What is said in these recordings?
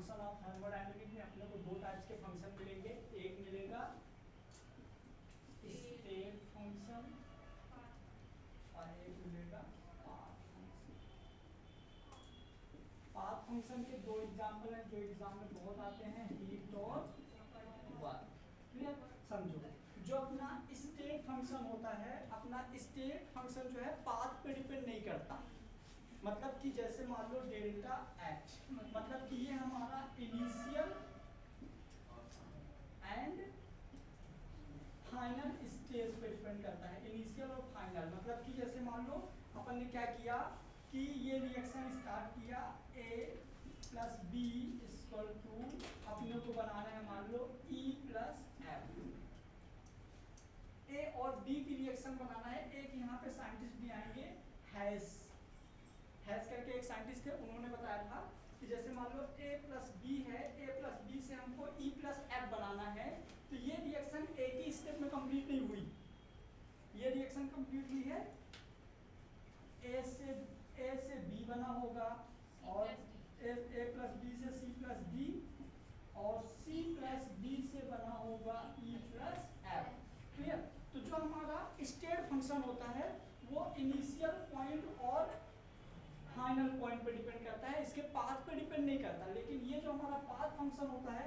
Function of thermodynamic में अपने को दो टाइप्स के फंक्शन मिलेंगे। एक मिलेगा स्टेट फंक्शन और एक मिलेगा पाथ फंक्शन। पाथ फंक्शन के दो एग्जांपल हैं जो एग्जाम में बहुत आते हैं, हीट और वर्क। क्लियर? समझो, जो अपना स्टेट फंक्शन होता है, अपना स्टेट फंक्शन जो है पाथ पे डिपेंड नहीं करता। मतलब कि जैसे मान लो डेल्टा एच, मतलब कि ये हमारा इनिशियल एंड फाइनल स्टेज पे डिपेंड करता है। इनिशियल और फाइनल मतलब कि जैसे मान लो अपन ने क्या किया कि ये रिएक्शन स्टार्ट किया, A plus B equal to अपने को बनाना है मान लो E प्लस एफ। ए और बी की रिएक्शन बनाना है। एक यहाँ पे साइंटिस्ट भी आएंगे, हैस करके एक साइंटिस्ट थे, उन्होंने बताया था कि जैसे मान लो A प्लस बी है, A प्लस बी से हमको E प्लस एफ बनाना है, तो ये रिएक्शन एक ही स्टेप में कंप्लीट नहीं हुई। ये रिएक्शन कंप्लीट हुई है, A से B बना होगा और A प्लस बी से C प्लस डी और C प्लस डी से बना होगा E प्लस एफ। क्लियर? तो जो हमारा स्टेट फंक्शन होता है वो इनिशियल पॉइंट और फाइनल पॉइंट पे डिपेंड करता है, इसके पाथ पे डिपेंड नहीं करता। लेकिन ये जो हमारा पाथ फंक्शन होता है,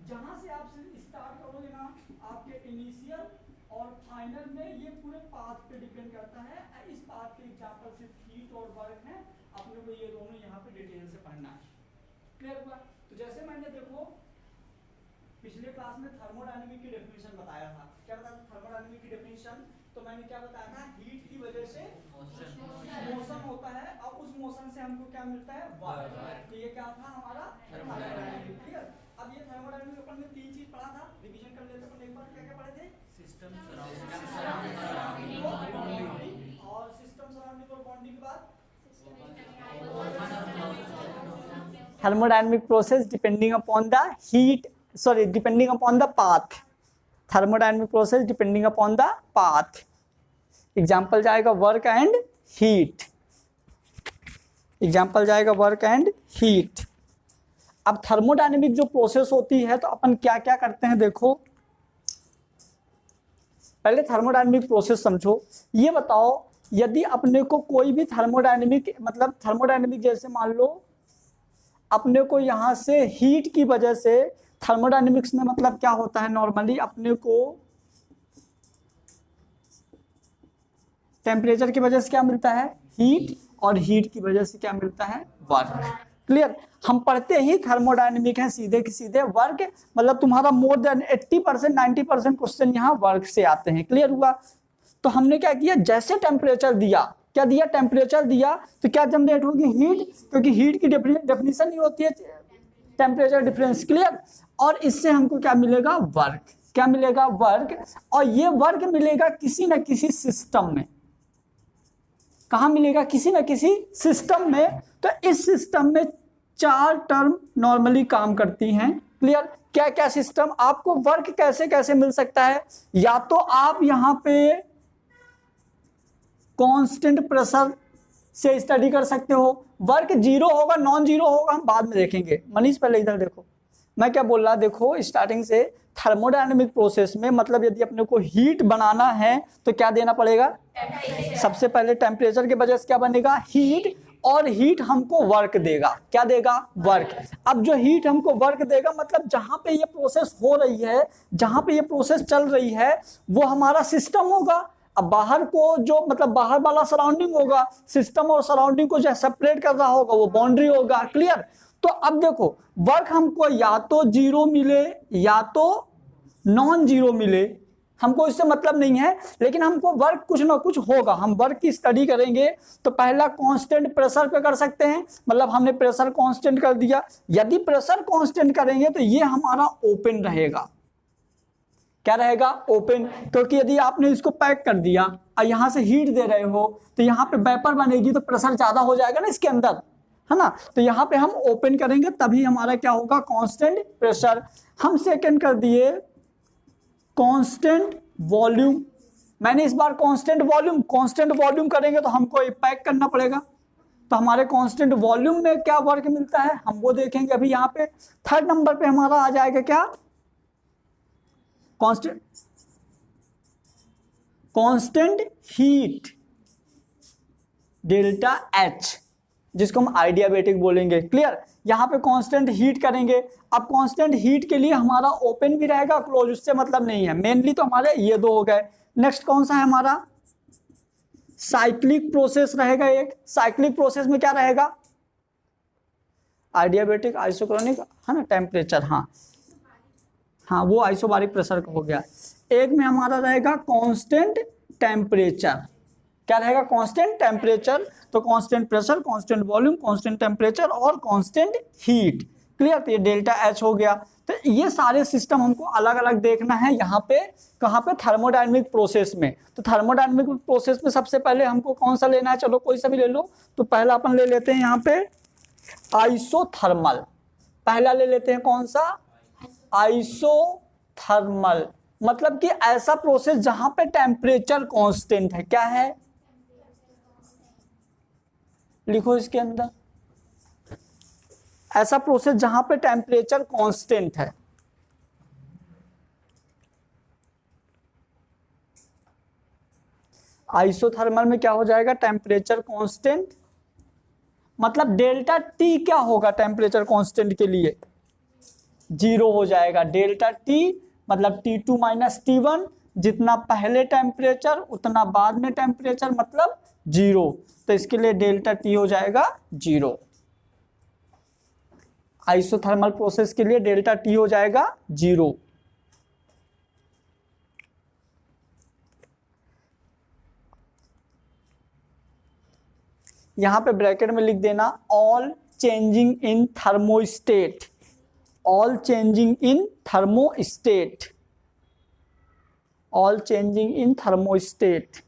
जहां से आप स्टार्ट करोगे ना, आपके इनिशियल और फाइनल में ये पूरे पाथ पे डिपेंड करता है। इस पाथ के एग्जांपल सिर्फ हीट और वर्क है, अपने को ये दोनों यहाँ पे डिटेल से पढ़ना है। क्लियर हुआ? तो जैसे मैंने देखो पिछले क्लास में थर्मोडायनेमिक की डेफिनेशन बताया था। क्या बताया था थर्मोडायनेमिक की डेफिनेशन? तो मैंने क्या बताया था, हीट की वजह से मोशन होता है और उस मोशन से हमको क्या मिलता है, वर्क। तो ये क्या था हमारा थर्मोडायनेमिक। क्लियर? अब ये थर्मोडायनेमिक अपन ने तीन चीज पढ़ा था, रिवीजन कर लेते हैं। एक बार क्या क्या पढ़े थे? सिस्टम सराउंडिंग और सिस्टम सराउंडिंग और बॉन्डिंग के बाद thermodynamic process depending upon the depending upon the path. Thermodynamic process depending upon the path. Example जाएगा work and heat. Example जाएगा work and heat. अब थर्मोडायनेमिक जो प्रोसेस होती है तो अपन क्या क्या करते हैं, देखो पहले थर्मोडायनेमिक प्रोसेस समझो। ये बताओ यदि अपने को कोई भी थर्मोडायनेमिक जैसे मान लो अपने को यहाँ से हीट की वजह से, थर्मोडायनेमिक्स में मतलब क्या होता है, नॉर्मली अपने को टेम्परेचर की वजह से क्या मिलता है, हीट, और हीट की वजह से क्या मिलता है, वर्क। क्लियर? हम पढ़ते ही थर्मोडायनेमिक है, सीधे के सीधे वर्क, मतलब तुम्हारा मोर देन 80% 90% क्वेश्चन यहाँ वर्क से आते हैं। क्लियर हुआ? तो हमने क्या किया, जैसे टेम्परेचर दिया, क्या दिया, टेम्परेचर दिया, तो क्या जनरेट होगी, हीट, क्योंकि हीट की डेफिनेशन ही होती है टेम्परेचर डिफरेंस। क्लियर? और इससे हमको क्या मिलेगा, वर्क। क्या मिलेगा, वर्क। और ये वर्क मिलेगा किसी न किसी सिस्टम में। कहाँ मिलेगा, किसी न किसी सिस्टम में। तो इस सिस्टम में चार टर्म नॉर्मली काम करती हैं। क्लियर? क्या क्या सिस्टम, आपको वर्क कैसे कैसे मिल सकता है, या तो आप यहाँ पे कांस्टेंट प्रेशर से स्टडी कर सकते हो। वर्क जीरो होगा, नॉन जीरो होगा, हम बाद में देखेंगे। मनीष पहले इधर देखो, मैं क्या बोल रहा, देखो स्टार्टिंग से थर्मोडायनेमिक प्रोसेस में मतलब यदि अपने को हीट बनाना है तो क्या देना पड़ेगा, सबसे पहले टेम्परेचर की वजह से क्या बनेगा, हीट, और हीट हमको वर्क देगा। क्या देगा, वर्क। अब जो हीट हमको वर्क देगा मतलब जहां पे ये प्रोसेस हो रही है, जहां पे ये प्रोसेस चल रही है वो हमारा सिस्टम होगा। अब बाहर को जो मतलब बाहर वाला सराउंडिंग होगा, सिस्टम और सराउंडिंग को जो सेपरेट कर रहा होगा वो बाउंड्री होगा। क्लियर? तो अब देखो वर्क हमको या तो जीरो मिले या तो नॉन जीरो मिले, हमको इससे मतलब नहीं है, लेकिन हमको वर्क कुछ ना कुछ होगा। हम वर्क की स्टडी करेंगे तो पहला कांस्टेंट प्रेशर पे कर सकते हैं, मतलब हमने प्रेशर कांस्टेंट कर दिया। यदि प्रेशर कांस्टेंट करेंगे तो ये हमारा ओपन रहेगा। क्या रहेगा, ओपन। क्योंकि यदि आपने इसको पैक कर दिया और यहां से हीट दे रहे हो तो यहाँ पे वेपर बनेगी तो प्रेशर ज्यादा हो जाएगा ना इसके अंदर, है ना। तो यहाँ पे हम ओपन करेंगे तभी हमारा क्या होगा, कांस्टेंट प्रेशर। हम सेकंड कर दिए कांस्टेंट वॉल्यूम। मैंने इस बार कांस्टेंट वॉल्यूम करेंगे तो हमको पैक करना पड़ेगा, तो हमारे कांस्टेंट वॉल्यूम में क्या वर्क मिलता है हम वो देखेंगे। अभी यहाँ पे थर्ड नंबर पे हमारा आ जाएगा क्या, कांस्टेंट हीट डेल्टा एच, जिसको हम आइडियाबेटिक बोलेंगे। क्लियर, यहाँ पे कांस्टेंट हीट करेंगे। अब कांस्टेंट हीट के लिए हमारा ओपन भी रहेगा, क्लोज उससे मतलब नहीं है। मेनली तो हमारे ये दो हो गए। नेक्स्ट कौन सा है हमारा, साइक्लिक प्रोसेस रहेगा एक। साइक्लिक प्रोसेस में क्या रहेगा, आइडियाबेटिक, आइसोक्रोनिक, है ना, टेम्परेचर, हाँ हाँ वो आइसोबारिक प्रेशर का हो गया। एक में हमारा रहेगा कांस्टेंट टेम्परेचर, क्या रहेगा, कांस्टेंट टेम्परेचर। तो constant pressure, constant volume, constant temperature और कांस्टेंट हीट। क्लियर, तो ये डेल्टा एच हो गया। तो ये सारे सिस्टम हमको अलग अलग देखना है यहाँ पे, कहाँ पे, थर्मोडायनेमिक प्रोसेस में। तो थर्मोडायनेमिक प्रोसेस में सबसे पहले हमको कौन सा लेना है, चलो कोई सा भी ले लो। तो पहला अपन ले लेते हैं यहाँ पे आइसोथर्मल। पहला ले लेते हैं कौन सा, आइसोथर्मल, मतलब कि ऐसा प्रोसेस जहां पे टेम्परेचर कांस्टेंट है। क्या है, लिखो इसके अंदर, ऐसा प्रोसेस जहां पे टेम्परेचर कांस्टेंट है। आइसोथर्मल में क्या हो जाएगा, टेम्परेचर कांस्टेंट, मतलब डेल्टा टी क्या होगा टेम्परेचर कांस्टेंट के लिए, 0 हो जाएगा। डेल्टा टी मतलब T2 माइनस T1, जितना पहले टेम्परेचर उतना बाद में टेम्परेचर, मतलब 0। तो इसके लिए डेल्टा टी हो जाएगा 0। आइसोथर्मल प्रोसेस के लिए डेल्टा टी हो जाएगा 0। यहां पे ब्रैकेट में लिख देना all changing in thermostat, all changing in thermostat, all changing in thermostat.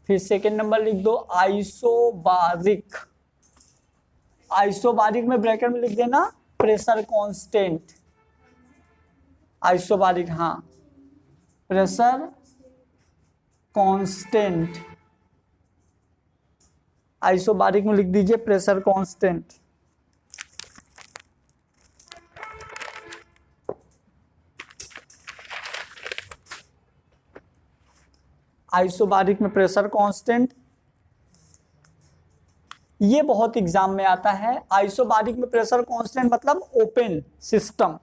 फिर सेकेंड नंबर लिख दो आइसोबारिक। आइसोबारिक में ब्रैकेट में लिख देना प्रेशर कांस्टेंट। आइसोबारिक, हाँ, प्रेशर कांस्टेंट। आइसोबारिक में लिख दीजिए प्रेशर कांस्टेंट। आइसोबारिक में प्रेशर कांस्टेंट, ये बहुत एग्जाम में आता है। आइसोबारिक में प्रेशर कांस्टेंट मतलब ओपन सिस्टम।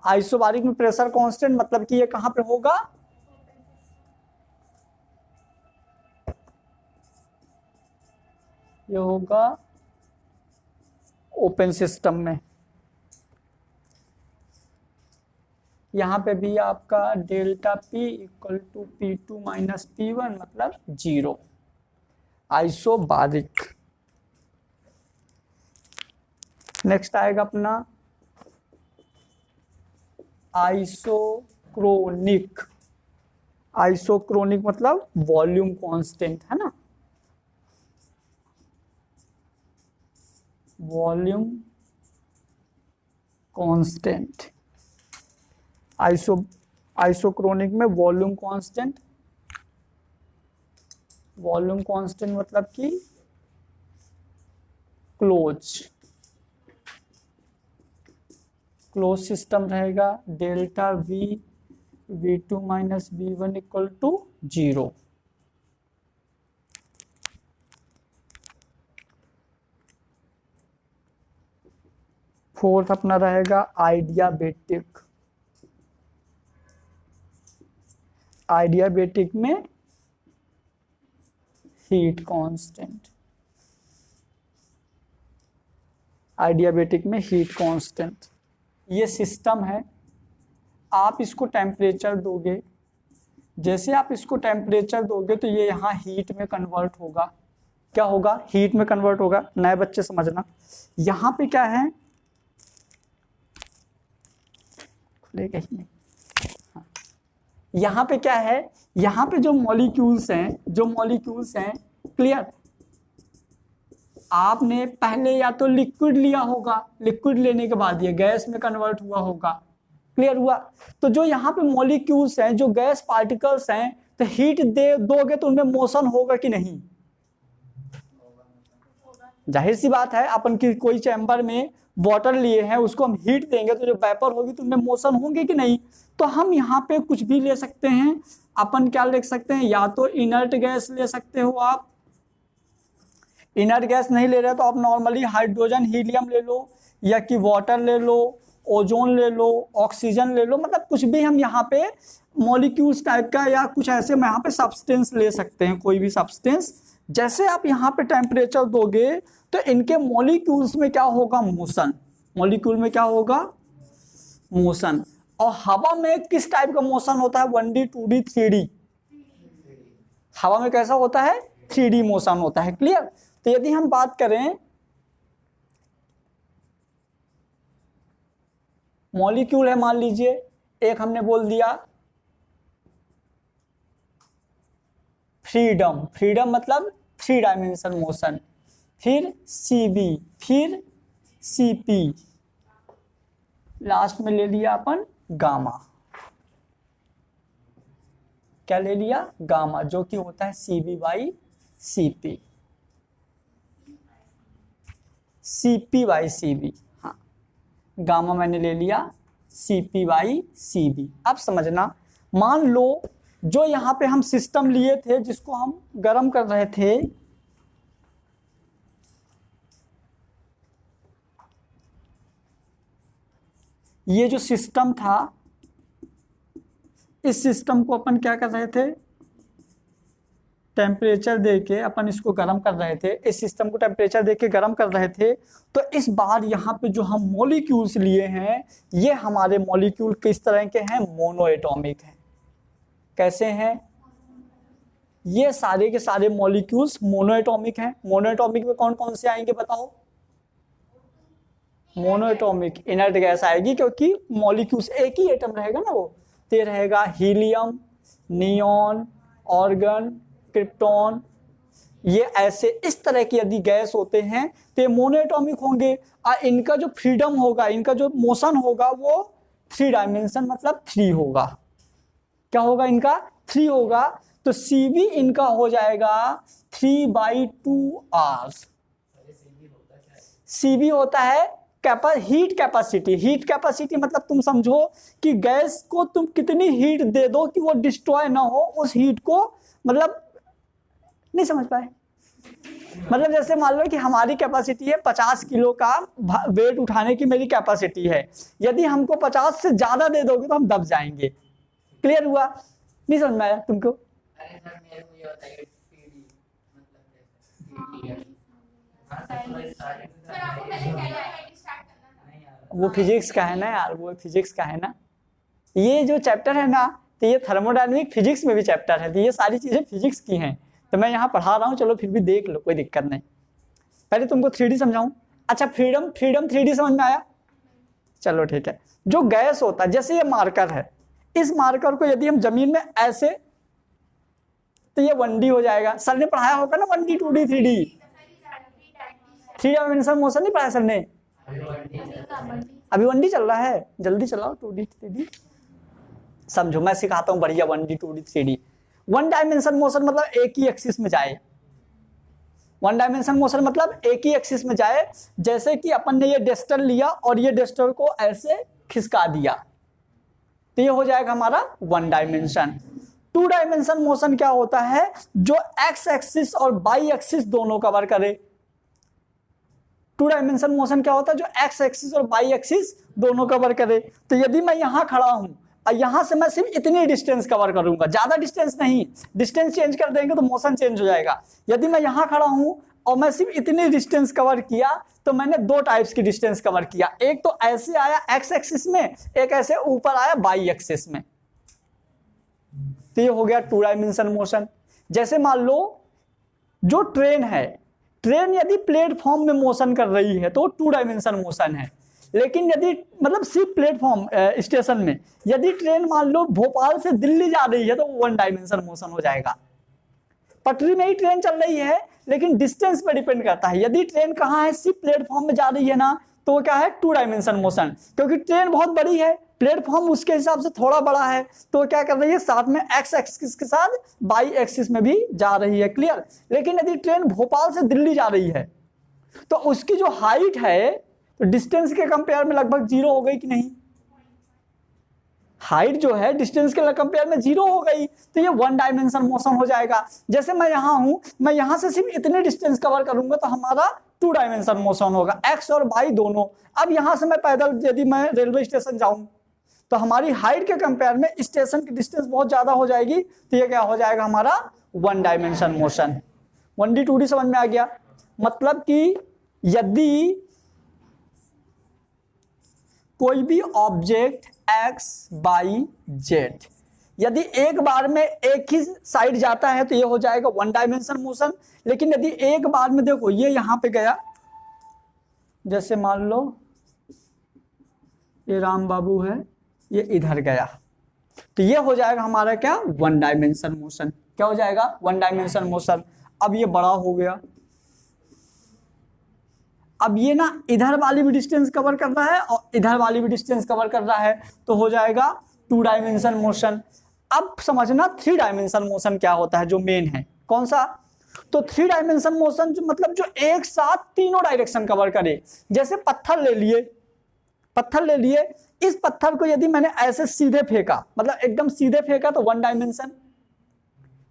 आइसोबारिक में प्रेशर कांस्टेंट मतलब कि ये कहां पे होगा, ये होगा ओपन सिस्टम में। यहां पे भी आपका delta P equal to P2 minus P1 मतलब 0। आइसोबारिक। नेक्स्ट आएगा अपना आइसोक्रोनिक। आइसोक्रोनिक मतलब वॉल्यूम कांस्टेंट, है ना, वॉल्यूम कांस्टेंट। आइसोक्रोनिक में वॉल्यूम कांस्टेंट, वॉल्यूम कांस्टेंट मतलब कि क्लोज सिस्टम रहेगा। Delta V V2 minus V1 equal to 0। Fourth अपना रहेगा आइडियाबेटिक। आइडियाबेटिक में हीट कांस्टेंट, आइडियाबेटिक में हीट कांस्टेंट। ये सिस्टम है, आप इसको टेम्परेचर दोगे, जैसे आप इसको टेम्परेचर दोगे तो ये यहाँ हीट में कन्वर्ट होगा। क्या होगा, हीट में कन्वर्ट होगा। नए बच्चे समझना, यहाँ पे क्या है, खुलेगा ही नहीं। हाँ। यहाँ पे क्या है, यहाँ पे जो मॉलिक्यूल्स हैं, क्लियर, आपने पहले या तो लिक्विड लिया होगा, लिक्विड लेने के बाद ये गैस में कन्वर्ट हुआ होगा, क्लियर हुआ। तो जो यहाँ पे मॉलिक्यूल्स हैं, जो गैस पार्टिकल्स हैं, तो हीट दे दोगे तो उनमें मोशन होगा कि नहीं? जाहिर सी बात है, अपन की कोई चैम्बर में वाटर लिए हैं, उसको हम हीट देंगे तो जो वेपर होगी तो उनमें मोशन होंगे कि नहीं? तो हम यहाँ पे कुछ भी ले सकते हैं, अपन क्या ले सकते हैं, या तो इनर्ट गैस ले सकते हो आप, इनर्ट गैस नहीं ले रहे तो आप नॉर्मली हाइड्रोजन हीलियम ले लो, या कि वाटर ले लो, ओजोन ले लो, ऑक्सीजन ले लो, मतलब कुछ भी हम यहाँ पे मॉलिक्यूल्स टाइप का या कुछ ऐसे में यहाँ पे सब्सटेंस ले सकते हैं, कोई भी सब्सटेंस। जैसे आप यहाँ पे टेम्परेचर दोगे तो इनके मॉलिक्यूल्स में क्या होगा, मोशन, मॉलिक्यूल में क्या होगा, मोशन। और हवा में किस टाइप का मोशन होता है, 1D 2D 3D, हवा में कैसा होता है, 3D मोशन होता है, क्लियर। तो यदि हम बात करें मॉलिक्यूल है, मान लीजिए एक हमने बोल दिया फ्रीडम, फ्रीडम मतलब 3 डायमेंशन मोशन, फिर CB, फिर CP, लास्ट में ले लिया अपन गामा, क्या ले लिया, गामा, जो कि होता है CB/CP, CP/CB, हाँ, गामा मैंने ले लिया CP/CB। अब समझना, मान लो जो यहाँ पे हम सिस्टम लिए थे जिसको हम गर्म कर रहे थे, ये जो सिस्टम था, इस सिस्टम को अपन क्या कर रहे थे, टेम्परेचर देके अपन इसको गर्म कर रहे थे, इस सिस्टम को टेम्परेचर देके गर्म कर रहे थे। तो इस बार यहाँ पे जो हम मॉलिक्यूल्स लिए हैं, ये हमारे मॉलिक्यूल किस तरह के हैं, मोनो एटॉमिक हैं। कैसे हैं, ये सारे के सारे मॉलिक्यूल्स मोनो एटॉमिक हैं। मोनो एटॉमिक में कौन कौन से आएंगे बताओ, मोनो एटॉमिक इनर्ट गैस आएगी, क्योंकि मॉलिक्यूल्स एक ही एटम रहेगा ना, वो तो ये रहेगा हीलियम, नियॉन, ऑर्गन, क्रिप्टॉन, ये ऐसे इस तरह की यदि गैस होते हैं तो ये मोनो एटॉमिक होंगे। और इनका जो फ्रीडम होगा, इनका जो मोशन होगा वो 3 डायमेंशन मतलब 3 होगा। क्या होगा, इनका 3 होगा। तो CB इनका हो जाएगा 3/2R। CB होता है हीट कैपेसिटी। हीट कैपेसिटी मतलब तुम समझो कि गैस को तुम कितनी हीट दे दो कि वो डिस्ट्रॉय ना हो, उस हीट को, मतलब नहीं समझ पाए, मतलब जैसे मान लो कि हमारी कैपेसिटी है 50 किलो का वेट उठाने की मेरी कैपेसिटी है, यदि हमको 50 से ज्यादा दे दोगे तो हम दब जाएंगे। क्लियर हुआ, नहीं समझ में आया तुमको? अरे सर मेरे को ये बताइए पीडी मतलब आपको पहले कैलकुलेट स्टार्ट करना था। वो फिजिक्स का है ना यार, वो फिजिक्स का है ना, ये जो चैप्टर है ना, तो ये थर्मोडायनेमिक फिजिक्स में भी चैप्टर है, तो ये सारी चीजें फिजिक्स की हैं, तो मैं यहाँ पढ़ा रहा हूँ, चलो फिर भी देख लो, कोई दिक्कत नहीं। पहले तुमको 3D समझाऊं। अच्छा, फ्रीडम 3D समझ में आया, चलो ठीक है। जो गैस होता है, जैसे ये मार्कर है, इस मार्कर को यदि हम जमीन में ऐसे, तो ये 1D हो जाएगा। सर ने पढ़ाया होगा ना 1D 2D 3D, 3 dimension motion नहीं पढ़ाया सर ने? अभी 1D चल रहा है, जल्दी चलाओ 2D 3D समझो, मैं सिखाता हूँ बढ़िया 1D 2D 3D। 1 dimension motion मतलब एक ही एक्सिस में जाए। 1 डायमेंशन मोशन मतलब एक ही एक्सिस में जाए, जैसे कि अपन ने ये डस्टर लिया और ये डस्टर को ऐसे खिसका दिया, तो ये हो जाएगा हमारा 1 डायमेंशन। 2 डायमेंशन मोशन क्या होता है, जो एक्स एक्सिस और बाई एक्सिस दोनों कवर करे। 2 डायमेंशन मोशन क्या होता है, जो एक्स एक्सिस और बाई एक्सिस दोनों कवर करे। तो यदि मैं यहां खड़ा हूं और यहां से मैं सिर्फ इतनी डिस्टेंस कवर करूंगा, ज्यादा डिस्टेंस नहीं, डिस्टेंस चेंज कर देंगे तो मोशन चेंज हो जाएगा। यदि मैं यहां खड़ा हूं और मैं सिर्फ इतनी डिस्टेंस कवर किया, तो मैंने 2 टाइप्स की डिस्टेंस कवर किया, एक तो ऐसे आया एक्स एक्सिस में, एक ऐसे ऊपर आया बाई एक्सिस में, तो ये हो गया 2 डायमेंशन मोशन। जैसे मान लो जो ट्रेन है, ट्रेन यदि प्लेटफॉर्म में मोशन कर रही है तो 2 डायमेंशन मोशन है। लेकिन यदि मतलब सिर्फ प्लेटफॉर्म स्टेशन में यदि ट्रेन मान लो भोपाल से दिल्ली जा रही है तो वो 1 डायमेंशन मोशन हो जाएगा। पटरी में ही ट्रेन चल रही है लेकिन डिस्टेंस पे डिपेंड करता है। यदि ट्रेन कहाँ है, सिर्फ प्लेटफॉर्म में जा रही है ना, तो वो क्या है 2 डायमेंशन मोशन, क्योंकि ट्रेन बहुत बड़ी है, प्लेटफॉर्म उसके हिसाब से थोड़ा बड़ा है, तो क्या कर रही है साथ में एक्स एक्सिस के साथ वाई एक्सिस में भी जा रही है। क्लियर। लेकिन यदि ट्रेन भोपाल से दिल्ली जा रही है तो उसकी जो हाइट है तो डिस्टेंस के कंपेयर में लगभग 0 हो गई कि नहीं? हाइट जो है डिस्टेंस के कंपेयर में 0 हो गई, तो ये 1 डायमेंशन मोशन हो जाएगा। जैसे मैं यहां हूं, मैं यहां से सिर्फ इतने डिस्टेंस कवर करूंगा तो हमारा 2 डायमेंशन मोशन होगा, एक्स और वाई दोनों। अब यहां से मैं पैदल यदि मैं रेलवे स्टेशन जाऊं तो हमारी हाइट के कंपेयर में स्टेशन की डिस्टेंस बहुत ज्यादा हो जाएगी, तो ये क्या हो जाएगा हमारा 1 डायमेंशन मोशन। 1D 2D समझ में आ गया? मतलब कि यदि कोई भी ऑब्जेक्ट x y z यदि एक बार में एक ही साइड जाता है तो ये हो जाएगा 1 डायमेंशन मोशन। लेकिन यदि एक बार में देखो ये यहां पे गया, जैसे मान लो ये राम बाबू है, ये इधर गया, तो ये हो जाएगा हमारा क्या 1 डायमेंशन मोशन। क्या हो जाएगा 1 डायमेंशन मोशन। अब ये बड़ा हो गया, अब ये ना इधर वाली भी डिस्टेंस कवर कर रहा है और इधर वाली भी डिस्टेंस कवर कर रहा है, तो हो जाएगा 2 डायमेंशन मोशन। अब समझना 3 डायमेंशन मोशन क्या होता है, जो मेन है। कौन सा? तो 3 डायमेंशन मोशन जो मतलब जो एक साथ तीनों डायरेक्शन कवर करे। जैसे पत्थर ले लिए, इस पत्थर को यदि मैंने ऐसे सीधे फेंका, मतलब एकदम सीधे फेंका तो 1 डायमेंशन,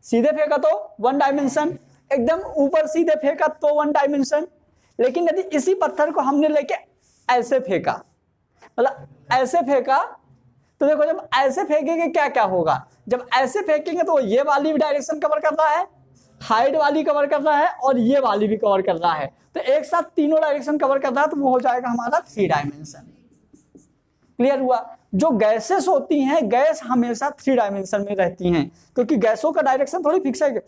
सीधे फेंका तो 1 डायमेंशन, एकदम ऊपर सीधे फेंका तो 1 डायमेंशन। लेकिन यदि इसी पत्थर को हमने लेके ऐसे फेंका, मतलब ऐसे फेंका, तो देखो जब ऐसे फेंकेंगे क्या क्या होगा, जब ऐसे फेंकेंगे तो ये वाली भी डायरेक्शन कवर कर रहा है, हाइट वाली कवर कर रहा है और ये वाली भी कवर कर रहा है, तो एक साथ तीनों डायरेक्शन कवर कर रहा है, तो वो हो जाएगा हमारा 3 डायमेंशन। क्लियर हुआ? जो गैसेस होती हैं, गैस हमेशा 3 डायमेंशन में रहती हैं, क्योंकि गैसों का डायरेक्शन थोड़ी फिक्स है।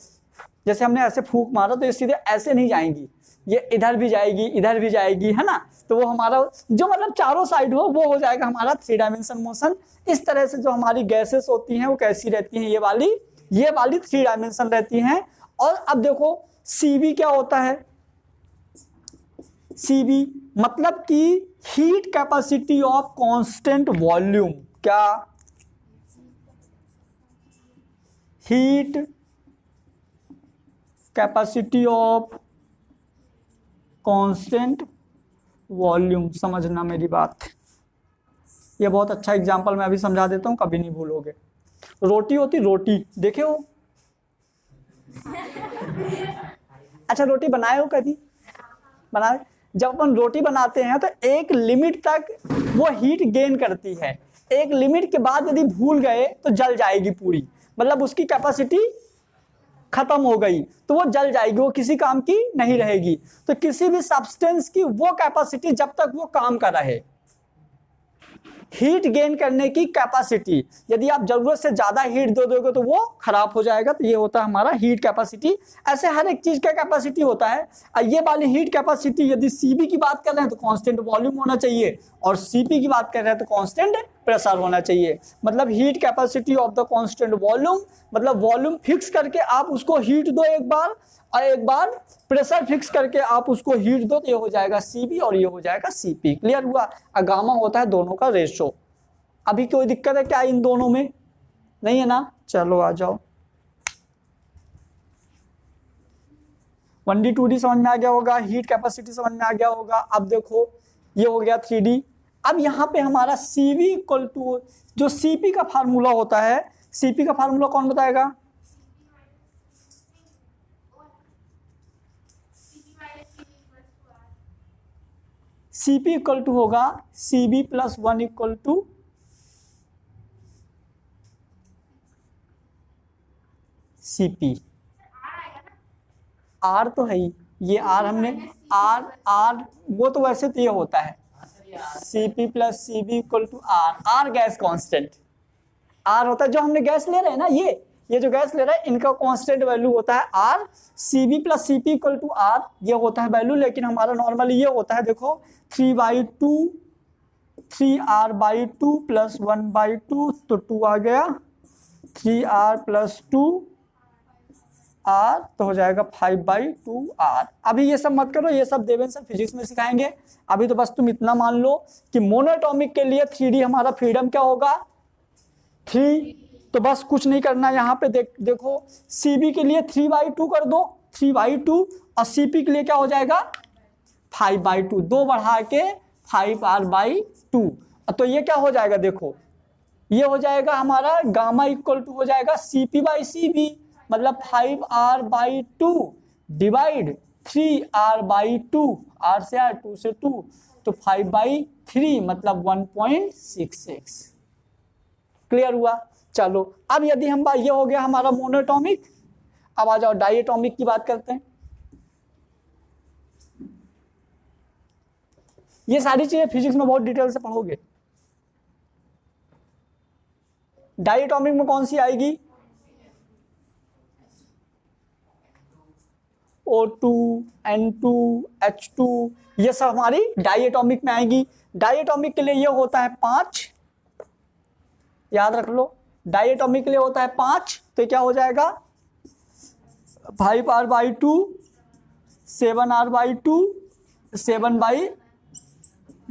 जैसे हमने ऐसे फूंक मारा तो ये सीधे ऐसे नहीं जाएंगी, ये इधर भी जाएगी, इधर भी जाएगी, है ना, तो वो हमारा जो मतलब चारों साइड हो वो हो जाएगा हमारा 3 डायमेंशन मोशन। इस तरह से जो हमारी गैसेस होती हैं वो कैसी रहती हैं, ये वाली 3 डायमेंशन रहती हैं। और अब देखो CV क्या होता है? CV मतलब कि heat capacity of constant volume. क्या? Heat capacity of constant volume. समझना मेरी बात, ये बहुत अच्छा एग्जांपल मैं अभी समझा देता हूं, कभी नहीं भूलोगे। रोटी होती, रोटी देखे हो? अच्छा रोटी बनाए हो कभी? बनाए? जब अपन रोटी बनाते हैं तो एक लिमिट तक वो हीट गेन करती है, एक लिमिट के बाद यदि भूल गए तो जल जाएगी पूरी, मतलब उसकी कैपेसिटी खत्म हो गई तो वो जल जाएगी, वो किसी काम की नहीं रहेगी। तो किसी भी सब्सटेंस की वो कैपेसिटी जब तक वो काम कर रहे, हीट गेन करने की कैपेसिटी, यदि आप जरूरत से ज्यादा हीट दे दोगे तो वो खराब हो जाएगा। तो ये होता है हमारा हीट कैपेसिटी। ऐसे हर एक चीज का कैपेसिटी होता है। ये वाली हीट कैपेसिटी यदि सीबी की बात कर रहे हैं तो कांस्टेंट वॉल्यूम होना चाहिए, और सीपी की बात कर रहे हैं तो कांस्टेंट प्रेशर होना चाहिए। मतलब heat capacity of the constant volume, मतलब वॉल्यूम फिक्स करके आप उसको हीट दो एक बार, और एक बार प्रेशर फिक्स करके आप उसको हीट दो, तो ये हो जाएगा सीबी और ये हो जाएगा सीपी। क्लियर हुआ? गामा होता है दोनों का रेशो। अभी कोई दिक्कत है क्या इन दोनों में? नहीं है ना? चलो आ जाओ। 1D 2D समझ में आ गया होगा, हीट कैपेसिटी समझ में आ गया होगा। अब देखो ये हो गया 3D। अब यहाँ पे हमारा CV इक्वल टू जो CP का फार्मूला होता है, CP का फार्मूला कौन बताएगा? CP इक्वल टू होगा CB plus 1 equal to CP। R तो है ही, ये R हमने R वो तो वैसे तो ये होता है CP plus CB equal to R gas constant, R होता है जो हमने गैस ले रहे हैं ना, ये जो गैस ले रहा है इनका कांस्टेंट वैल्यू होता है R। CB plus CP equal to R ये होता है वैल्यू, लेकिन हमारा नॉर्मली ये होता है देखो 3/2 3r/2 प्लस 1/2 तो 2 आ गया, 3r प्लस 2r तो हो जाएगा 5/2r। अभी ये सब मत करो, ये सब देवेंद्र सर फिजिक्स में सिखाएंगे। अभी तो बस तुम इतना मान लो कि मोनोएटॉमिक के लिए 3D हमारा फ्रीडम क्या होगा 3। तो बस कुछ नहीं करना यहाँ पे देखो CB के लिए 3/2 कर दो, 3/2 और CP के लिए क्या हो जाएगा 5/2, 2 बढ़ा के 5r/2। तो ये क्या हो जाएगा देखो, ये हो जाएगा हमारा गामा इक्वल टू हो जाएगा CP/CB, मतलब 5r/2 डिवाइड 3r/2, r से r 2 से 2 तो 5/3 मतलब 1.66। क्लियर हुआ। चलो अब यदि हम ये हो गया हमारा मोनोएटॉमिक। अब आ जाओ डायएटॉमिक की बात करते हैं। ये सारी चीजें फिजिक्स में बहुत डिटेल से पढ़ोगे। डायएटॉमिक में कौन सी आएगी O2, N2, H2, ये सब हमारी डायएटॉमिक में आएगी। डायएटॉमिक के लिए ये होता है 5, याद रख लो डायएटॉमिक के लिए होता है 5, तो क्या हो जाएगा 5r/2, 7r/2, 7 बाई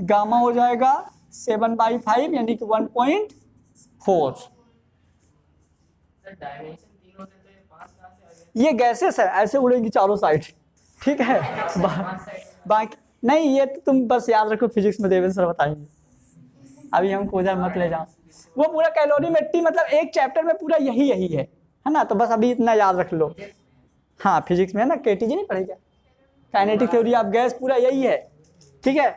गामा हो जाएगा 7/5 यानी कि 1.4। ये गैसेस है, ऐसे उड़ेंगी चारों साइड, ठीक है। बाकी नहीं, ये तो तुम बस याद रखो, फिजिक्स में देवेंद्र सर बताएंगे, अभी हम खोजा मत ले जाओ। वो पूरा कैलोरीमेट्री मतलब एक चैप्टर में पूरा यही है ना, तो बस अभी इतना याद रख लो। हाँ फिजिक्स में है ना, केटीजी नहीं पढ़ेगा, काइनेटिक थ्योरी ऑफ गैस पूरा यही है, ठीक है।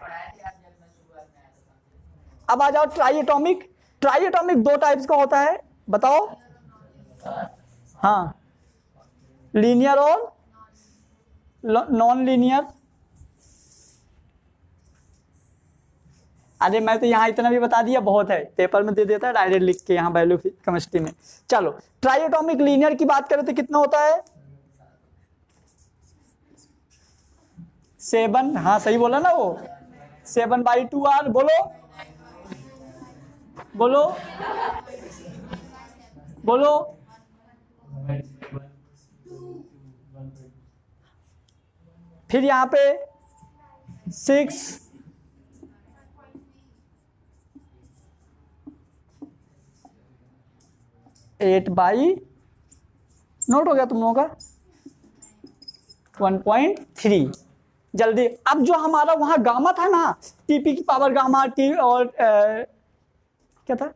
अब आ जाओ ट्राइएटॉमिक। ट्राइएटॉमिक 2 टाइप्स का होता है, बताओ। हाँ, लीनियर और नॉन लीनियर। अरे मैं तो यहाँ इतना भी बता दिया, बहुत है, पेपर में दे देता है डायरेक्ट लिख के यहाँ वैल्यू केमिस्ट्री में। चलो ट्राइएटॉमिक लीनियर की बात करें तो कितना होता है 7, हाँ सही बोला ना वो 7/2r। बोलो बोलो बोलो, फिर यहाँ पे 6, 8/, नोट हो गया तुम लोगों का 1.3। जल्दी, अब जो हमारा वहां गामा था ना, टीपी की पावर गामा, टी और क्या था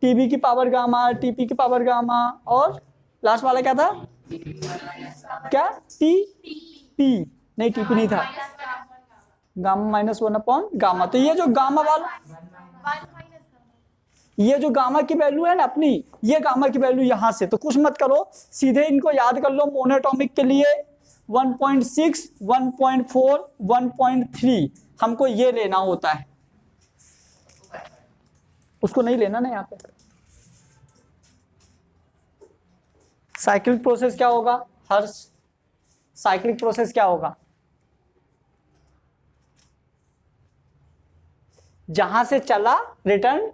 टीबी की पावर गामा, टीपी की पावर गामा, और लास्ट वाला क्या था क्या टी पी, नहीं टीपी नहीं था, गामा -1 गामा। तो ये जो गामा वाला, ये जो गामा की वैल्यू है ना अपनी, ये गामा की वैल्यू यहां से, तो कुछ मत करो, सीधे इनको याद कर लो। मोनोएटॉमिक के लिए 1.6, 1.4, 1.3 हमको ये लेना होता है, उसको नहीं लेना ना यहाँ पे। साइक्लिक प्रोसेस क्या होगा हर्ष, साइक्लिक प्रोसेस क्या होगा, जहां से चला रिटर्न,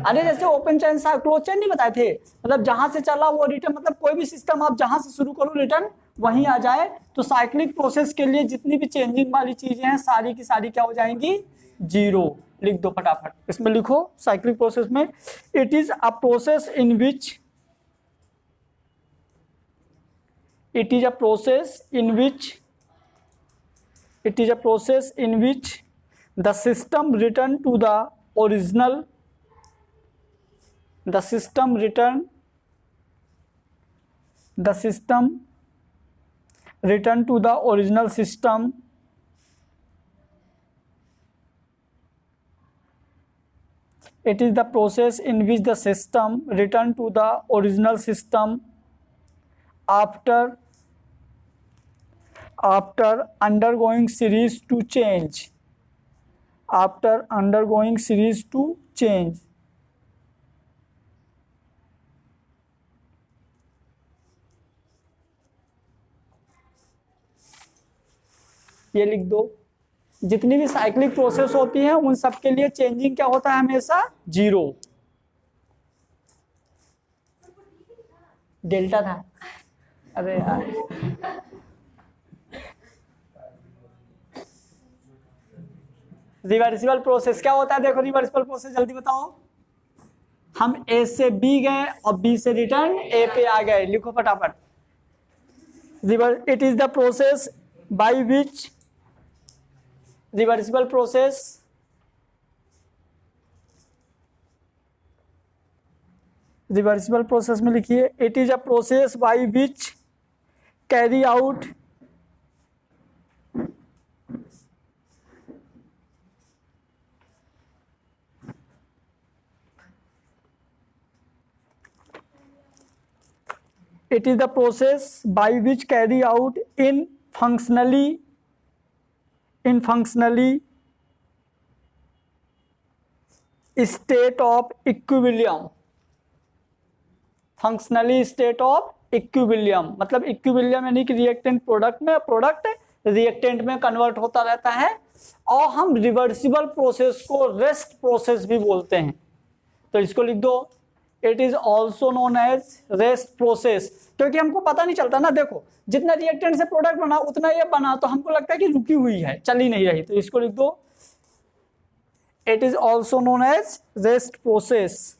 अरे जैसे ओपन चेन क्लोज चेन नहीं बताए थे, मतलब जहां से चला वो रिटर्न, मतलब कोई भी सिस्टम आप जहां से शुरू करो रिटर्न वहीं आ जाए। तो साइक्लिक प्रोसेस के लिए जितनी भी चेंजिंग वाली चीजें हैं सारी की सारी क्या हो जाएंगी 0। लिख दो फटाफट, इसमें लिखो साइक्लिक प्रोसेस में, it is a process in which, it is a process in which the system return to the original system it is the process in which the system return to the original system after undergoing series to change, ये लिख दो। जितनी भी cyclic process होती है उन सब के लिए चेंजिंग क्या होता है, हमेशा 0। डेल्टा था, अरे यार। रिवर्सिबल प्रोसेस क्या होता है, देखो रिवर्सिबल प्रोसेस जल्दी बताओ। हम ए से बी गए और बी से रिटर्न ए पे आ गए, लिखो फटाफट। It is the process by which, reversible process reversible process में लिखिए, it is a process by which carry out it is the process by which carry out in functionally state of equilibrium, functionally state of equilibrium, मतलब equilibrium यानी कि reactant product में, product reactant में convert होता रहता है। और हम रिवर्सिबल प्रोसेस को रेस्ट प्रोसेस भी बोलते हैं, तो इसको लिख दो, it is also known as rest process. क्योंकि हमको पता नहीं चलता ना, देखो जितना रिएक्टेंट से प्रोडक्ट बना उतना ये बना, तो हमको लगता है कि रुकी हुई है, चल ही नहीं रही, तो इसको लिख दो, it is also known as rest process.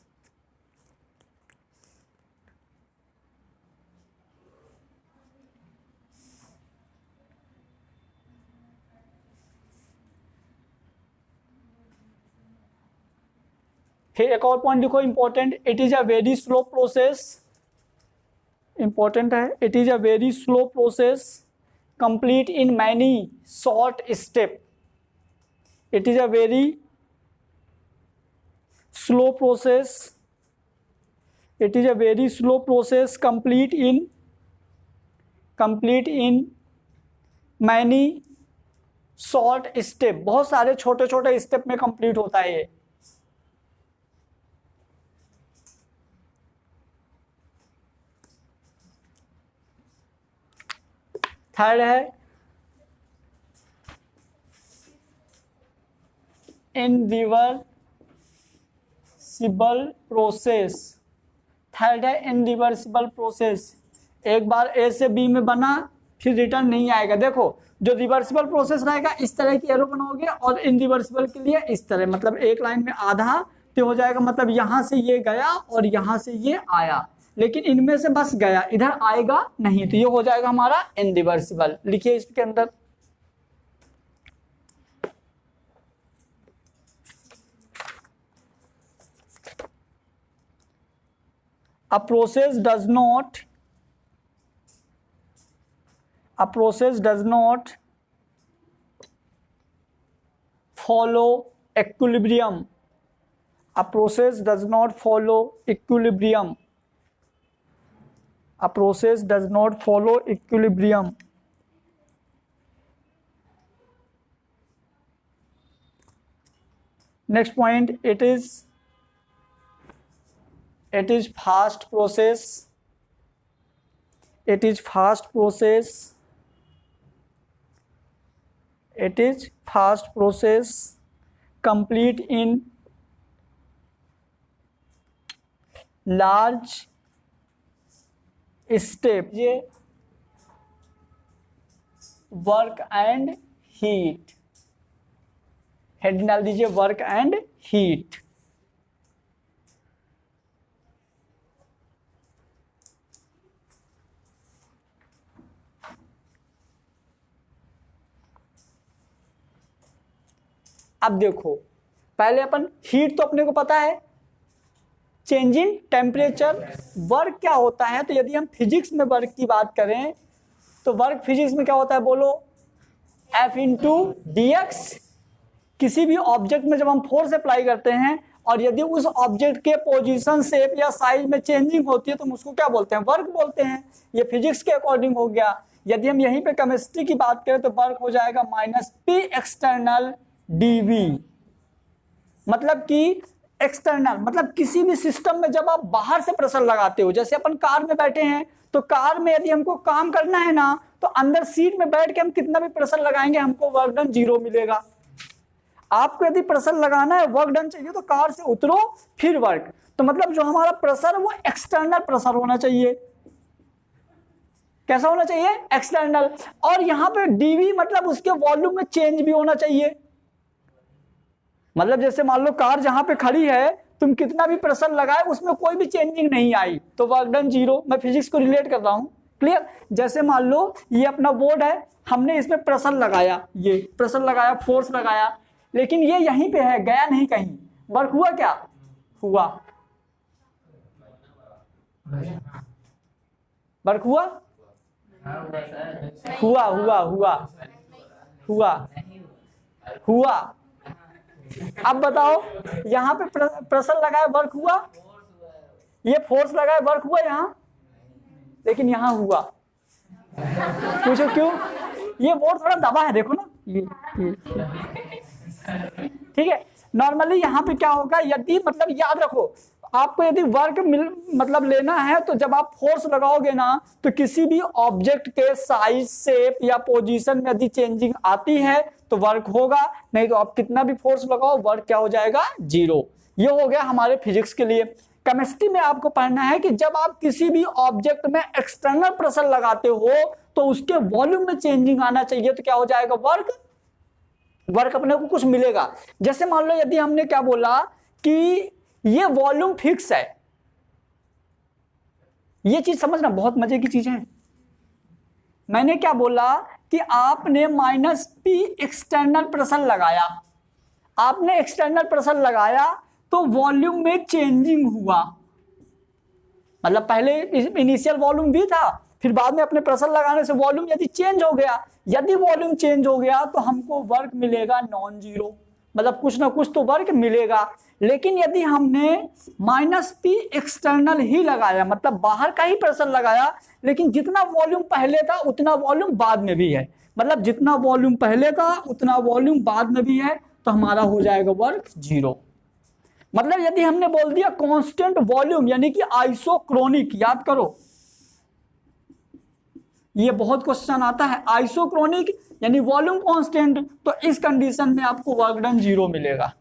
फिर एक और पॉइंट लिखो important, it is a very slow process, important है, it is a very slow process complete in many short step. It is a very slow process, it is a very slow process complete in many short step, बहुत सारे छोटे छोटे step में complete होता है ये। Third है इनरिवर्सिबल process, third है इनरिवर्सिबल प्रोसेस। एक बार ए से बी में बना फिर रिटर्न नहीं आएगा। देखो जो रिवर्सिबल प्रोसेस रहेगा इस तरह की एरो बनाओगे, और इनरिवर्सिबल के लिए इस तरह, मतलब एक लाइन में आधा तो हो जाएगा, मतलब यहां से ये गया और यहां से ये आया, लेकिन इनमें से बस गया, इधर आएगा नहीं, तो ये हो जाएगा हमारा इनरिवर्सिबल। लिखिए इसके अंदर, a process does not follow equilibrium, a process does not follow equilibrium, a process does not follow equilibrium. Next point, it is fast process, it is fast process, it is fast process complete in large step. ये work and heat, head डाल दीजिए, work and heat. अब देखो पहले अपन heat तो अपने को पता है, चेंजिंग टेम्परेचर। वर्क क्या होता है, तो यदि हम फिजिक्स में वर्क की बात करें तो वर्क फिजिक्स में क्या होता है बोलो, F इंटू डी एक्स। किसी भी ऑब्जेक्ट में जब हम फोर्स अप्लाई करते हैं और यदि उस ऑब्जेक्ट के पोजीशन, शेप या साइज में चेंजिंग होती है तो हम उसको क्या बोलते हैं, वर्क बोलते हैं। ये फिजिक्स के अकॉर्डिंग हो गया। यदि हम यहीं पे केमिस्ट्री की बात करें तो वर्क हो जाएगा माइनस पी एक्सटर्नल डीवी। मतलब कि एक्सटर्नल मतलब किसी भी सिस्टम में जब आप बाहर से प्रेशर लगाते हो, जैसे अपन कार में बैठे हैं तो कार में यदि हमको काम करना है ना तो अंदर सीट में बैठ के हम कितना भी प्रेशर लगाएंगे हमको वर्क डन 0 मिलेगा। आपको यदि प्रेशर लगाना है, वर्क डन चाहिए, तो कार से उतरो फिर वर्क, तो मतलब जो हमारा प्रेशर है वो एक्सटर्नल प्रेशर होना चाहिए। कैसा होना चाहिए? एक्सटर्नल। और यहां पे डीवी मतलब उसके वॉल्यूम में चेंज भी होना चाहिए। मतलब जैसे मान लो कार जहां पे खड़ी है, तुम कितना भी प्रेशर लगाए उसमें कोई भी चेंजिंग नहीं आई, तो वर्क डन 0। मैं फिजिक्स को रिलेट कर रहा हूं, क्लियर। जैसे मान लो ये अपना बोर्ड है, हमने इसमें प्रेशर लगाया, ये प्रेशर लगाया, फोर्स लगाया, लेकिन ये यहीं पे है, गया नहीं कहीं, वर्क हुआ क्या? हुआ। वर्क हुआ? हुआ हुआ हुआ हुआ हुआ। अब बताओ, यहां पे प्रेशर लगाया, वर्क हुआ? ये फोर्स लगाया, वर्क हुआ यहां? लेकिन यहां हुआ। पूछो क्यों? ये बोर्ड थोड़ा दबा है, देखो ना ये। ठीक है। नॉर्मली यहाँ पे क्या होगा, यदि मतलब याद रखो, आपको यदि वर्क मतलब लेना है, तो जब आप फोर्स लगाओगे ना, तो किसी भी ऑब्जेक्ट के साइज, शेप या पोजीशन में यदि चेंजिंग आती है तो वर्क होगा, नहीं तो आप कितना भी फोर्स लगाओ वर्क क्या हो जाएगा? 0। ये हो गया हमारे फिजिक्स के लिए। केमिस्ट्री में आपको पढ़ना है कि जब आप किसी भी ऑब्जेक्ट में एक्सटर्नल प्रेशर लगाते हो तो उसके वॉल्यूम में चेंजिंग आना चाहिए, तो क्या हो जाएगा? वर्क। वर्क अपने को कुछ मिलेगा। जैसे मान लो यदि हमने क्या बोला कि ये वॉल्यूम फिक्स है, ये चीज समझना बहुत मजे की चीज है। मैंने क्या बोला कि आपने -P एक्सटर्नल प्रेशर लगाया, आपने एक्सटर्नल प्रेशर लगाया तो वॉल्यूम में चेंजिंग हुआ। मतलब पहले इनिशियल वॉल्यूम भी था, फिर बाद में अपने प्रेशर लगाने से वॉल्यूम यदि चेंज हो गया, यदि वॉल्यूम चेंज हो गया तो हमको वर्क मिलेगा नॉन जीरो, मतलब कुछ ना कुछ तो वर्क मिलेगा। लेकिन यदि हमने -P एक्सटर्नल ही लगाया, मतलब बाहर का ही प्रेशर लगाया, लेकिन जितना वॉल्यूम पहले था उतना वॉल्यूम बाद में भी है, मतलब जितना वॉल्यूम पहले था उतना वॉल्यूम बाद में भी है, तो हमारा हो जाएगा वर्क 0। मतलब यदि हमने बोल दिया कांस्टेंट वॉल्यूम यानी कि आइसोक्रोनिक, याद करो ये बहुत क्वेश्चन आता है, आइसोक्रोनिक यानी वॉल्यूम कांस्टेंट, तो इस कंडीशन में आपको वर्क डन 0 मिलेगा।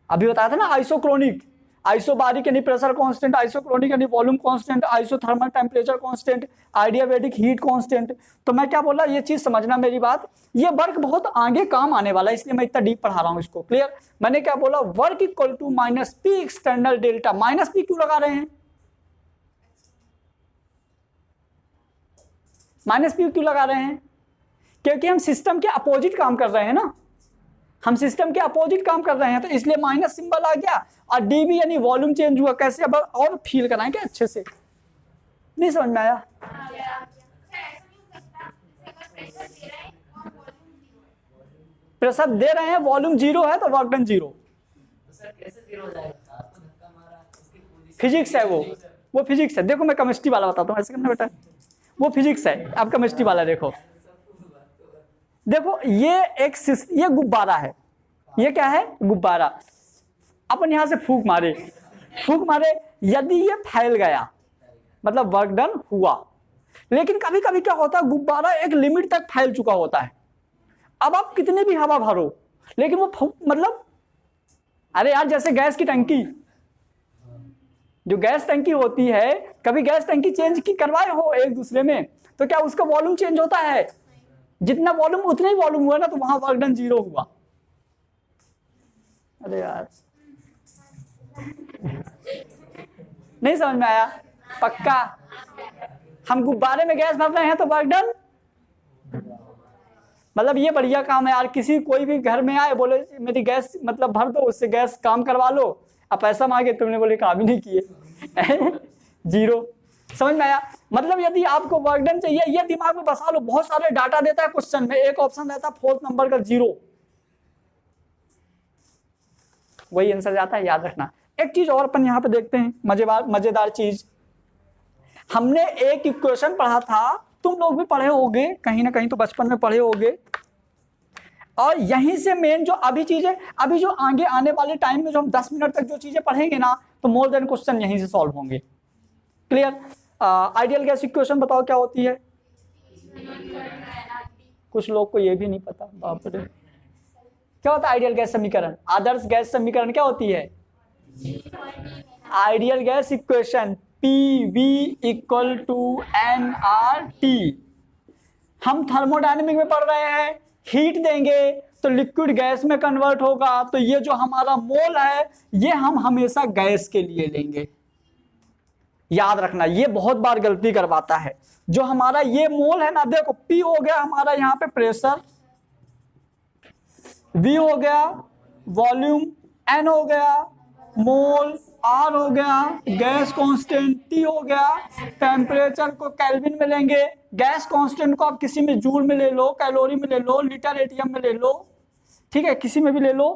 अभी बताया था ना आइसोक्रोनिक, आइसोबारिक यानी प्रेशर कांस्टेंट, आइसोक्रोनिक यानी volume constant, isothermal temperature constant, adiabatic heat constant. तो मैं क्या बोला, ये चीज समझना मेरी बात, ये वर्क बहुत आगे काम आने वाला है, इसलिए मैं इतना डीप पढ़ा रहा हूं इसको, क्लियर। मैंने क्या बोला, work equal to -P external delta. -P क्यों लगा रहे हैं? -P क्यों लगा रहे हैं? क्योंकि हम सिस्टम के अपोजिट काम कर रहे हैं ना, हम सिस्टम के अपोजिट काम कर रहे हैं, तो इसलिए माइनस सिंबल आ गया। और डीबी यानी वॉल्यूम चेंज हुआ। कैसे, अब और फील कराएं क्या अच्छे से? नहीं समझ में आया? प्रेशर दे रहे हैं, वॉल्यूम 0 है, तो वर्क डन 0। फिजिक्स है वो फिजिक्स है। देखो मैं केमिस्ट्री वाला बताता हूँ, ऐसे करना बेटा, वो फिजिक्स है। अब केमिस्ट्री वाला देखो, देखो ये गुब्बारा है, ये क्या है? गुब्बारा। अपन यहां से फूंक मारे, यदि ये फैल गया मतलब वर्क डन हुआ। लेकिन कभी कभी क्या होता है, गुब्बारा एक लिमिट तक फैल चुका होता है, अब आप कितनी भी हवा भरो लेकिन वो मतलब, अरे यार जैसे गैस की टंकी, जो गैस टंकी होती है, कभी गैस टंकी चेंज की करवाए हो एक दूसरे में, तो क्या उसका वॉल्यूम चेंज होता है? जितना वॉल्यूम उतना ही वॉल्यूम हुआ ना, तो वहां वर्क डन 0 हुआ। अरे यार नहीं समझ में आया? पक्का हम गुब्बारे में गैस भर रहे हैं तो वर्क डन, मतलब ये बढ़िया काम है यार। कोई भी घर में आए, बोले मेरी गैस मतलब भर दो, उससे गैस काम करवा लो, अब पैसा मांगे, तुमने बोले काम ही नहीं किए 0। समझ में आया? मतलब यदि आपको वर्क डन चाहिए, ये दिमाग में बसा लो, बहुत सारे डाटा देता है क्वेश्चन में, एक ऑप्शन रहता है 4th नंबर का 0, वही आंसर जाता है, याद रखना। एक चीज और अपन यहाँ पे देखते हैं, मजेदार चीज। हमने एक इक्वेशन पढ़ा था, तुम लोग भी पढ़े होगे कहीं ना कहीं, तो बचपन में पढ़े होगे, और यहीं से मेन जो अभी चीजें, अभी जो आगे आने वाले टाइम में जो हम 10 मिनट तक जो चीजें पढ़ेंगे ना, तो मोर देन क्वेश्चन यहीं से सॉल्व होंगे, क्लियर। आइडियल गैस इक्वेशन बताओ क्या होती है? कुछ लोग को ये भी नहीं पता, बाप रे। क्या होता है आइडियल गैस समीकरण? आदर्श गैस समीकरण क्या होती है? Ideal gas equation PV equal to nRT। हम थर्मोडायनेमिक में पढ़ रहे हैं, हीट देंगे तो लिक्विड गैस में कन्वर्ट होगा, तो ये जो हमारा मोल है ये हम हमेशा गैस के लिए लेंगे। याद रखना, ये बहुत बार गलती करवाता है। जो हमारा ये मोल है ना, देखो P हो गया हमारा यहाँ पे प्रेशर, V हो गया वॉल्यूम, N हो गया मोल, R हो गया गैस कांस्टेंट, T हो गया टेम्परेचर को केल्विन में लेंगे, गैस कांस्टेंट को आप किसी में जूल में ले लो, कैलोरी में ले लो, लीटर एटीएम में ले लो, ठीक है, किसी में भी ले लो।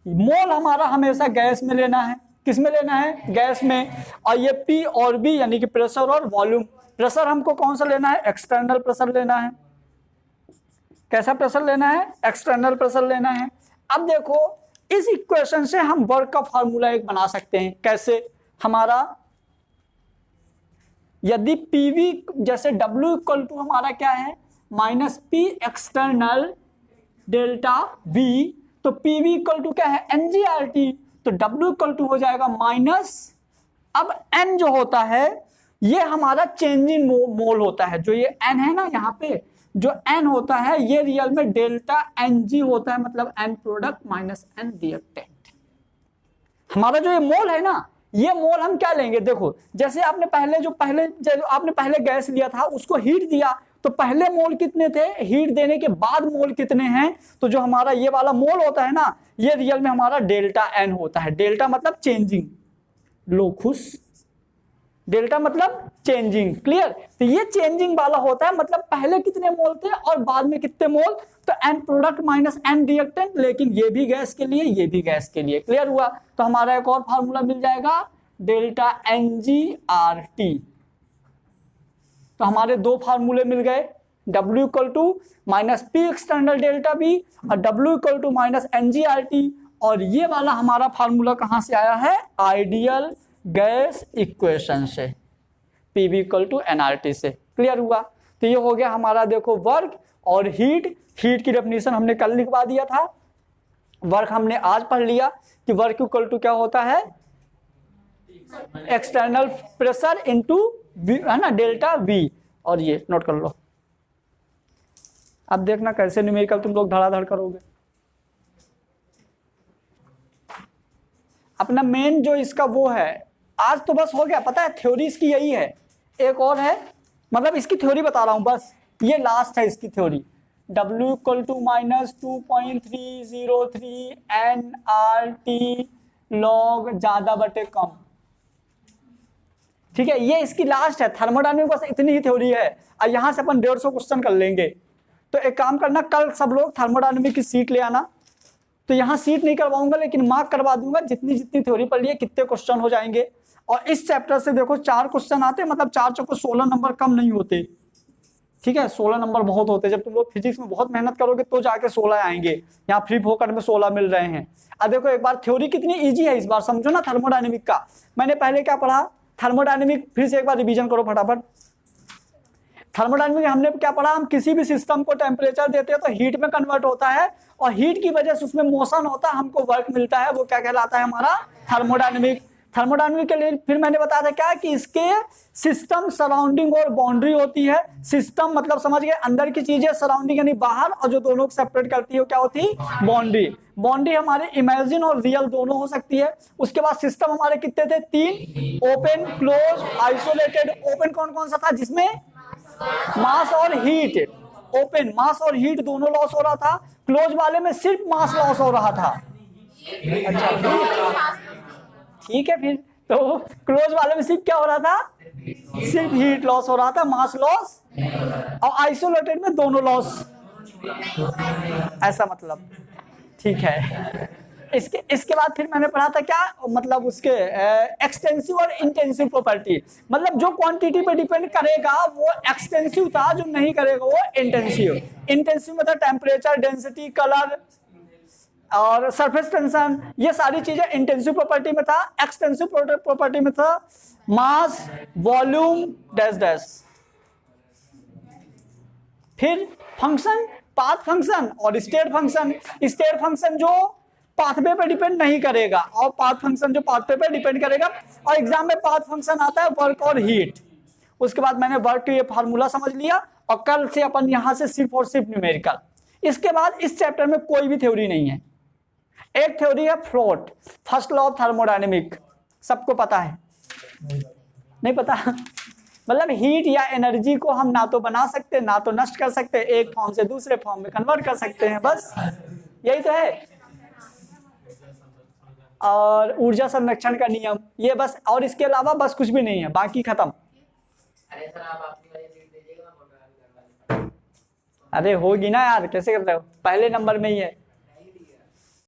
मोल हमारा हमेशा गैस में लेना है। किस में लेना है? गैस में। और ये P और B यानी कि प्रेशर और वॉल्यूम। प्रेशर हमको कौन सा लेना है? एक्सटर्नल प्रेशर लेना है। कैसा प्रेशर लेना है? एक्सटर्नल प्रेशर लेना है। अब देखो इस इक्वेशन से हम वर्क का फॉर्मूला एक बना सकते हैं। कैसे? हमारा यदि PV जैसे W इक्वल टू हमारा क्या है? Minus P external delta V, तो PV इक्वल टू क्या है? NGRT, तो W इक्वल टू हो जाएगा माइनस, अब N जो होता है ये हमारा चेंजिंग मोल होता है। जो ये N है ना यहाँ पे, जो N होता है ये रियल में डेल्टा NG होता है, मतलब N product minus N reactant. हमारा जो ये मोल है ना, ये मोल हम क्या लेंगे? देखो जैसे आपने पहले गैस लिया था, उसको हीट दिया, तो पहले मोल कितने थे, हीट देने के बाद मोल कितने हैं, तो जो हमारा ये वाला मोल होता है ना, ये रियल में हमारा डेल्टा एन होता है। डेल्टा मतलब चेंजिंग, लो खुश, डेल्टा मतलब चेंजिंग, क्लियर। तो ये चेंजिंग वाला होता है, मतलब पहले कितने मोल थे और बाद में कितने मोल, तो n product minus n reactant, लेकिन ये भी गैस के लिए ये भी गैस के लिए, क्लियर हुआ। तो हमारा एक और फार्मूला मिल जाएगा, डेल्टा NGRT। तो हमारे दो फार्मूले मिल गए, W equal to minus P external delta B और W equal to minus NGRT। और ये वाला हमारा फार्मूला कहां से आया है? आइडियल गैस इक्वेशन से, PV इक्वल टू nRT से, क्लियर हुआ। तो ये हो गया हमारा, देखो वर्क और हीट की डेफिनेशन हमने कल लिखवा दिया था, वर्क हमने आज पढ़ लिया कि वर्क इक्वल टू क्या होता है? एक्सटर्नल प्रेशर इनटू है ना, डेल्टा V। और ये नोट कर लो। अब देखना कैसे न्यूमेरिकल तुम लोग धड़ाधड़ करोगे। अपना मेन जो इसका वो है, आज तो बस हो गया, पता है थ्योरी इसकी यही है। एक और है, मतलब इसकी थ्योरी बता रहा हूं बस, ये लास्ट है इसकी theory. W equal to minus 2.303 nRT log ज्यादा बटे कम, ठीक है, ये इसकी लास्ट है। थर्मोडायनेमिक बस इतनी ही थ्योरी है, और यहां से अपन 150 क्वेश्चन कर लेंगे। तो एक काम करना, कल सब लोग थर्मोडायनेमिक की सीट ले आना। तो यहाँ सीट नहीं करवाऊंगा, लेकिन मार्क करवा दूंगा, जितनी थ्योरी पढ़ ली है कितने क्वेश्चन हो जाएंगे। और इस चैप्टर से देखो 4 क्वेश्चन आते, मतलब 4 चौको 16 नंबर कम नहीं होते, ठीक है, 16 नंबर बहुत होते। जब तुम लोग फिजिक्स में बहुत मेहनत करोगे तो जाके 16 आएंगे, यहाँ फ्री फोकट में 16 मिल रहे हैं। अब देखो एक बार थ्योरी कितनी इजी है इस बार, समझो ना थर्मोडायनेमिक का। मैंने पहले क्या पढ़ा थर्मोडायनेमिक, फिर से एक बार रिवीजन करो फटाफट। थर्मोडायनेमिक हमने क्या पढ़ा? हम किसी भी सिस्टम को टेम्परेचर देते हैं तो हीट में कन्वर्ट होता है, और हीट की वजह से उसमें मोशन होता है, हमको वर्क मिलता है, वो क्या कहलाता है? हमारा थर्मोडायनेमिक। थर्मोडायनेमिक के लिए फिर मैंने बताया था क्या कि इसके सिस्टम, सराउंडिंग और बाउंड्री होती है। सिस्टम मतलब समझ गए अंदर की चीजें, सराउंडिंग यानी बाहर, और जो दोनों को सेपरेट करती है वो क्या होती है? बाउंड्री। बाउंड्री हमारे इमेजिन और रियल दोनों हो सकती है। उसके बाद सिस्टम हमारे कितने थे? 3, ओपन, क्लोज, आइसोलेटेड। ओपन कौन कौन सा था? जिसमें मास और हीट, ओपन मास और हीट दोनों लॉस हो रहा था। क्लोज वाले में सिर्फ मास लॉस हो रहा था। अच्छा ठीक है, फिर तो क्लोज वाले में सिर्फ क्या हो रहा था? सिर्फ हीट लॉस हो रहा था, मास लॉस, और आइसोलेटेड में दोनों लॉस, ऐसा मतलब, ठीक है। इसके बाद फिर मैंने पढ़ा था क्या, मतलब उसके एक्सटेंसिव और इंटेंसिव प्रॉपर्टी, मतलब जो क्वांटिटी पे डिपेंड करेगा वो एक्सटेंसिव था, जो नहीं करेगा वो इंटेंसिव। इंटेंसिव मतलब टेम्परेचर, डेंसिटी, कलर, और सरफेस टेंशन, ये सारी चीजें इंटेंसिव प्रॉपर्टी में था। एक्सटेंसिव प्रॉपर्टी में था मास, वॉल्यूम, डैश डैश। फिर फंक्शन, पाथ फंक्शन और स्टेट फंक्शन। स्टेट फंक्शन जो पाथवे पे डिपेंड नहीं करेगा और पाथ फंक्शन जो पाथवे पे डिपेंड करेगा। और एग्जाम में पाथ फंक्शन आता है वर्क और हीट। उसके बाद मैंने वर्क के ये फार्मूला समझ लिया और कल से अपन यहां से सिर्फ और सिर्फ न्यूमेरिकल। इसके बाद इस चैप्टर में कोई भी थ्योरी नहीं है। एक थ्योरी है float, first law of thermodynamic, सबको पता है? नहीं पता? मतलब हीट या एनर्जी को हम ना तो बना सकते ना तो नष्ट कर सकते, एक फॉर्म से दूसरे फॉर्म में कन्वर्ट कर सकते हैं, बस यही तो है। और ऊर्जा संरक्षण का नियम, ये बस, और इसके अलावा बस कुछ भी नहीं है, बाकी खत्म। अरे सर आप अपनी वाली सीट दीजिएगा, फोटो। अरे होगी ना यार, कैसे कर रहे हो, पहले नंबर में ही है।